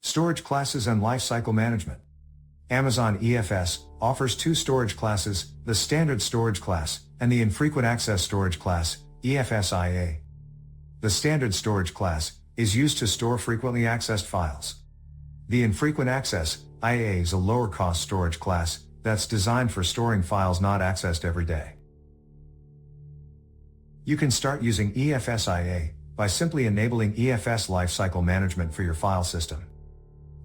Storage classes and lifecycle management. Amazon EFS offers two storage classes, the standard storage class and the infrequent access storage class, EFS-IA. The standard storage class is used to store frequently accessed files. The infrequent access, IA, is a lower cost storage class that's designed for storing files not accessed every day. You can start using EFS-IA by simply enabling EFS lifecycle management for your file system.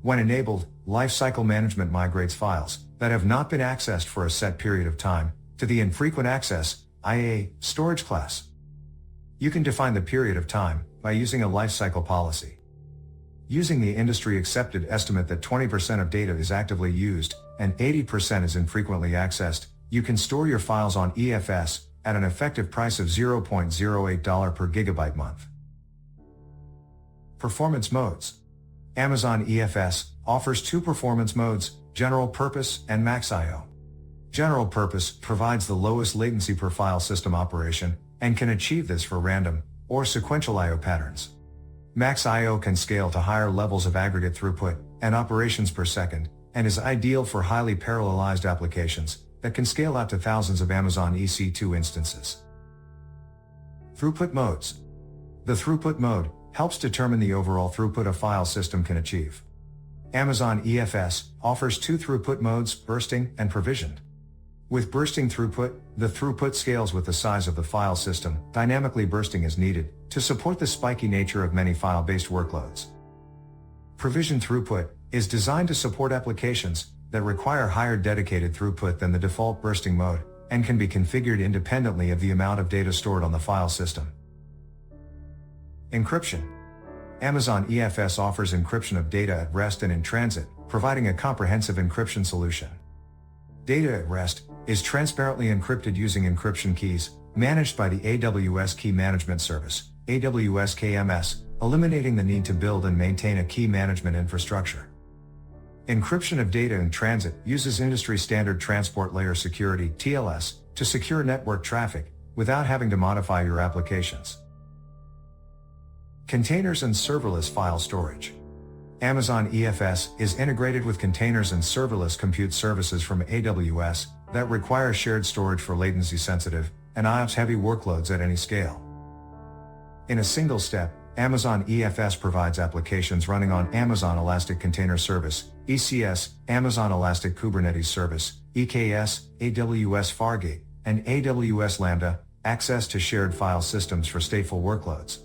When enabled, lifecycle management migrates files that have not been accessed for a set period of time to the infrequent access, IA, storage class. You can define the period of time by using a lifecycle policy. Using the industry-accepted estimate that 20% of data is actively used and 80% is infrequently accessed, you can store your files on EFS at an effective price of $0.08 per gigabyte month. Performance modes. Amazon EFS offers two performance modes, General Purpose and Max I/O. General Purpose provides the lowest latency per file system operation and can achieve this for random or sequential I/O patterns. Max I/O can scale to higher levels of aggregate throughput and operations per second and is ideal for highly parallelized applications that can scale out to thousands of Amazon EC2 instances. Throughput modes. The throughput mode helps determine the overall throughput a file system can achieve. Amazon EFS offers two throughput modes, bursting and provisioned. With bursting throughput, the throughput scales with the size of the file system. Dynamically bursting is needed to support the spiky nature of many file-based workloads. Provisioned throughput is designed to support applications that require higher dedicated throughput than the default bursting mode and can be configured independently of the amount of data stored on the file system. Encryption. Amazon EFS offers encryption of data at rest and in transit, providing a comprehensive encryption solution. Data at rest is transparently encrypted using encryption keys, managed by the AWS Key Management Service, AWS KMS, eliminating the need to build and maintain a key management infrastructure. Encryption of data in transit uses industry-standard transport layer security, TLS, to secure network traffic without having to modify your applications. Containers and serverless file storage. Amazon EFS is integrated with containers and serverless compute services from AWS that require shared storage for latency-sensitive and IOPS-heavy workloads at any scale. In a single step, Amazon EFS provides applications running on Amazon Elastic Container Service, ECS, Amazon Elastic Kubernetes Service, EKS, AWS Fargate, and AWS Lambda, access to shared file systems for stateful workloads.